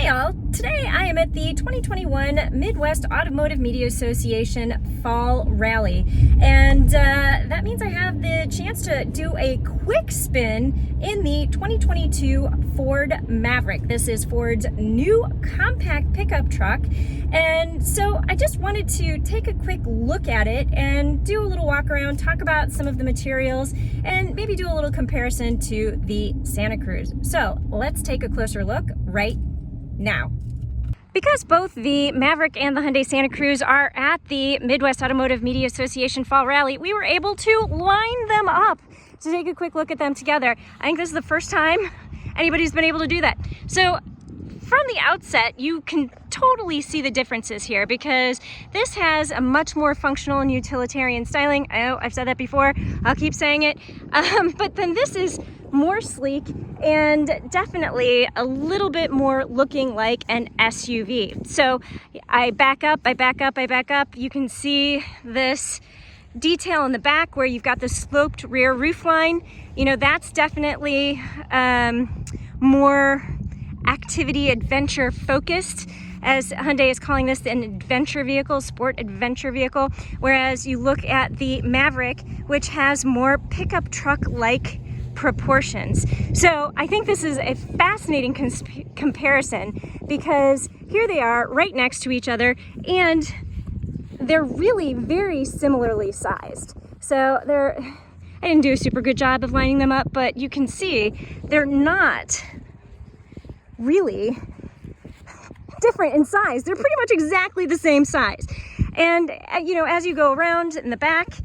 Hey y'all, today I am at the 2021 Midwest Automotive Media Association Fall Rally, and that means I have the chance to do a quick spin in the 2022 Ford Maverick. This is Ford's new compact pickup truck, and so I just wanted to take a quick look at it and do a little walk around, talk about some of the materials, and maybe do a little comparison to the Santa Cruz. So let's take a closer look right now. Because both the Maverick and the Hyundai Santa Cruz are at the Midwest Automotive Media Association Fall Rally, we were able to line them up to take a quick look at them together. I think this is the first time anybody's been able to do that. So from the outset, you can totally see the differences here because this has a much more functional and utilitarian styling. I know I've said that before, I'll keep saying it. But then this is more sleek and definitely a little bit more looking like an SUV. So I back up. You can see this detail in the back where you've got the sloped rear roof line. You know, that's definitely more activity adventure focused, as Hyundai is calling this an adventure vehicle, sport adventure vehicle, whereas you look at the Maverick, which has more pickup truck-like proportions. So I think this is a fascinating comparison because here they are right next to each other and they're really very similarly sized. So I didn't do a super good job of lining them up, but you can see they're not really different in size. They're pretty much exactly the same size. And you know, as you go around in the back,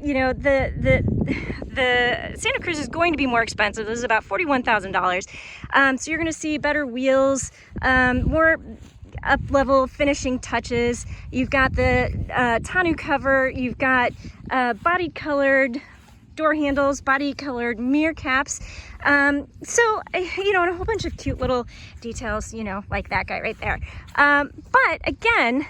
you know, the Santa Cruz is going to be more expensive. This is about $41,000. So you're going to see better wheels, more up-level finishing touches. You've got the tonneau cover. You've got body-colored door handles, body-colored mirror caps. So, you know, and a whole bunch of cute little details, you know, like that guy right there. But again,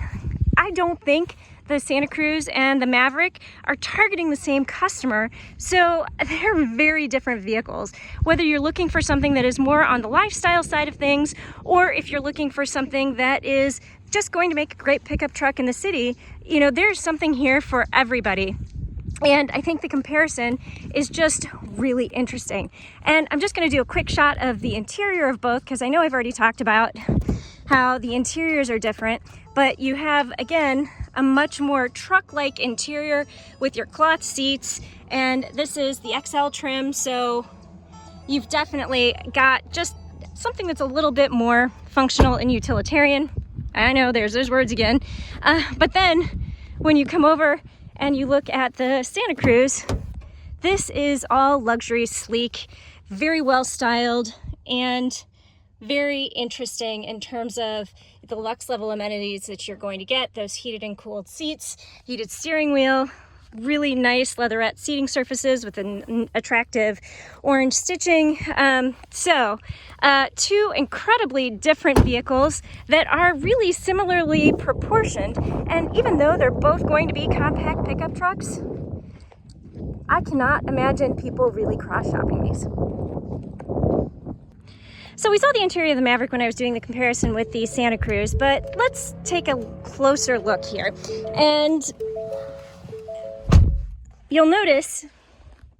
I don't think the Santa Cruz and the Maverick are targeting the same customer, so they're very different vehicles. Whether you're looking for something that is more on the lifestyle side of things, or if you're looking for something that is just going to make a great pickup truck in the city, you know, there's something here for everybody. And I think the comparison is just really interesting. And I'm just going to do a quick shot of the interior of both because I know I've already talked about how the interiors are different, but you have, again, a much more truck-like interior with your cloth seats, and this is the XL trim, so you've definitely got just something that's a little bit more functional and utilitarian. I know, there's those words again. But then when you come over and you look at the Santa Cruz, this is all luxury, sleek, very well styled, and very interesting in terms of the luxe level amenities that you're going to get. Those heated and cooled seats, heated steering wheel, really nice leatherette seating surfaces with an attractive orange stitching. So two incredibly different vehicles that are really similarly proportioned. And even though they're both going to be compact pickup trucks, I cannot imagine people really cross-shopping these. So we saw the interior of the Maverick when I was doing the comparison with the Santa Cruz, but let's take a closer look here. And you'll notice,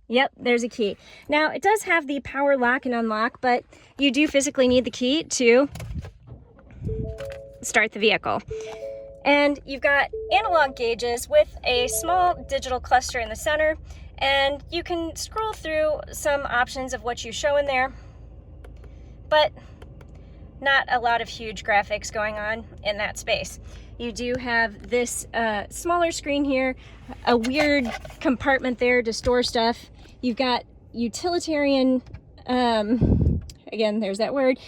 yep, there's a key. Now, it does have the power lock and unlock, but you do physically need the key to start the vehicle. And you've got analog gauges with a small digital cluster in the center, and you can scroll through some options of what you show in there, but not a lot of huge graphics going on in that space. You do have this smaller screen here, a weird compartment there to store stuff. You've got utilitarian, again, there's that word,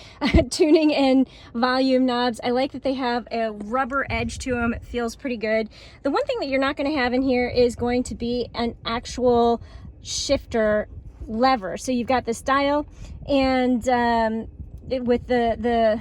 tuning and volume knobs. I like that they have a rubber edge to them. It feels pretty good. The one thing that you're not going to have in here is going to be an actual shifter lever. So you've got this dial and with the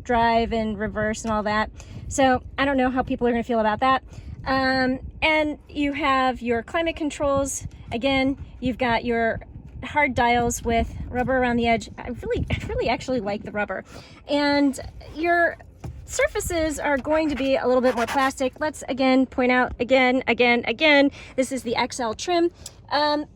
drive and reverse and all that. So I don't know how people are going to feel about that. And you have your climate controls. Again, you've got your hard dials with rubber around the edge. I really actually like the rubber. And your surfaces are going to be a little bit more plastic. Let's again point out again, this is the XL trim.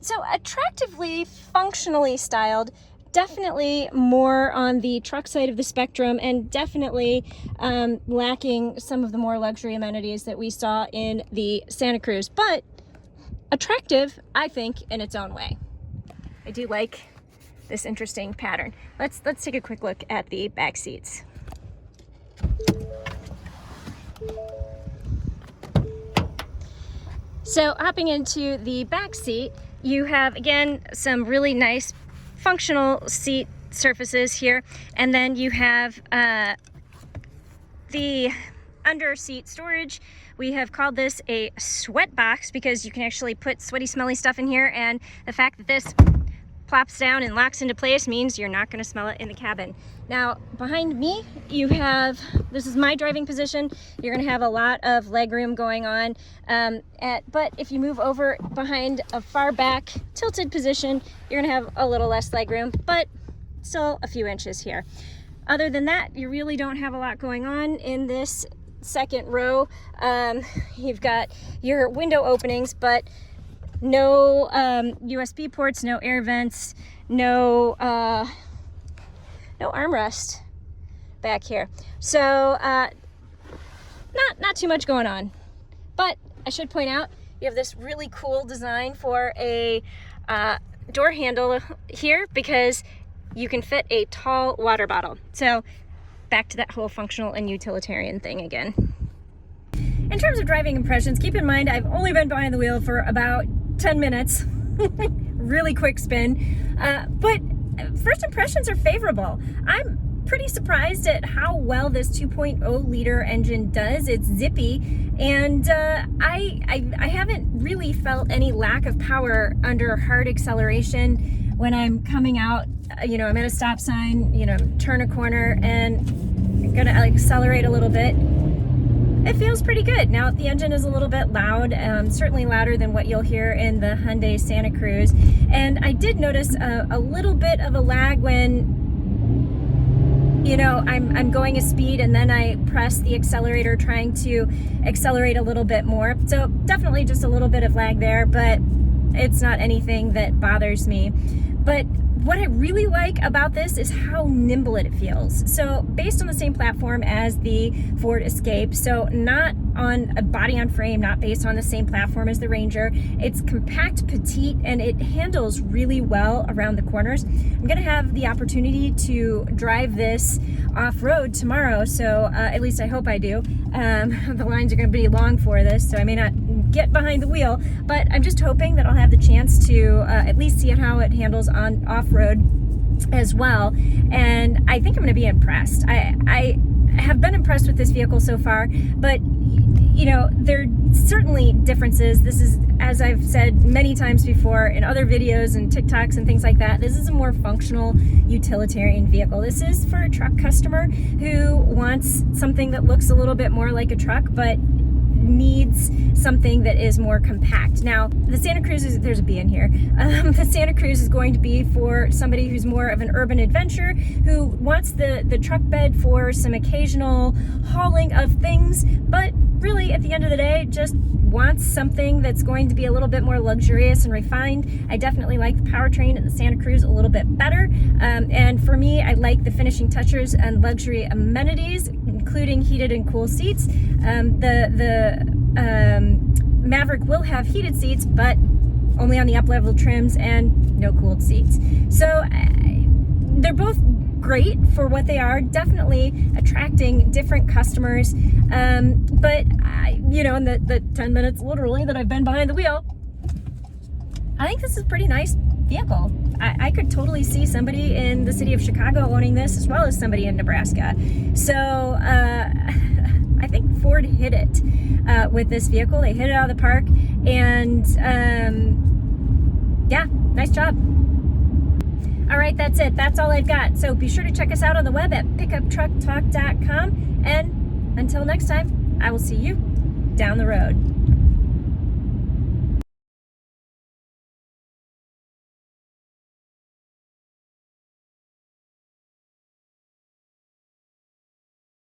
So attractively, functionally styled, definitely more on the truck side of the spectrum, and definitely lacking some of the more luxury amenities that we saw in the Santa Cruz, but attractive, I think, in its own way. I do like this interesting pattern. Let's take a quick look at the back seats. So hopping into the back seat, you have again some really nice functional seat surfaces here, and then you have the under seat storage. We have called this a sweat box because you can actually put sweaty, smelly stuff in here, and the fact that this plops down and locks into place means you're not going to smell it in the cabin. Now behind me you have, this is my driving position, you're going to have a lot of leg room going on, but if you move over behind a far back tilted position, you're going to have a little less leg room, but still a few inches here. Other than that, you really don't have a lot going on in this second row. You've got your window openings, but no USB ports, no air vents, no armrest back here. So not too much going on. But I should point out, you have this really cool design for a door handle here because you can fit a tall water bottle. So back to that whole functional and utilitarian thing again. In terms of driving impressions, keep in mind I've only been behind the wheel for about 10 minutes. Really quick spin. But first impressions are favorable. I'm pretty surprised at how well this 2.0 liter engine does. It's zippy, and I haven't really felt any lack of power under hard acceleration when I'm coming out. You know, I'm at a stop sign, you know, turn a corner and I'm gonna accelerate a little bit. It feels pretty good. Now the engine is a little bit loud, certainly louder than what you'll hear in the Hyundai Santa Cruz. And I did notice a little bit of a lag when, you know, I'm going a speed and then I press the accelerator trying to accelerate a little bit more. So definitely just a little bit of lag there, but it's not anything that bothers me. But what I really like about this is how nimble it feels. So based on the same platform as the Ford Escape, so not on a body on frame, not based on the same platform as the Ranger. It's compact, petite, and it handles really well around the corners. I'm gonna have the opportunity to drive this off-road tomorrow, so at least I hope I do. The lines are gonna be long for this, so I may not get behind the wheel, but I'm just hoping that I'll have the chance to at least see how it handles on off-road as well, and I think I'm going to be impressed. I have been impressed with this vehicle so far, but you know, there are certainly differences. This is, as I've said many times before in other videos and TikToks and things like that, this is a more functional utilitarian vehicle. This is for a truck customer who wants something that looks a little bit more like a truck, but needs something that is more compact. Now, the Santa Cruz is, there's a B in here, the Santa Cruz is going to be for somebody who's more of an urban adventurer, who wants the truck bed for some occasional hauling of things, but really at the end of the day just wants something that's going to be a little bit more luxurious and refined. I definitely like the powertrain in the Santa Cruz a little bit better, and for me, I like the finishing touches and luxury amenities, including heated and cool seats. The Maverick will have heated seats, but only on the up-level trims and no cooled seats. So they're both great for what they are, definitely attracting different customers. But you know, in the 10 minutes literally that I've been behind the wheel, I think this is a pretty nice vehicle. I could totally see somebody in the city of Chicago owning this, as well as somebody in Nebraska. So I think Ford hit it with this vehicle. They hit it out of the park, and yeah, nice job. All right, that's it. That's all I've got. So be sure to check us out on the web at pickuptrucktalk.com. And until next time, I will see you down the road.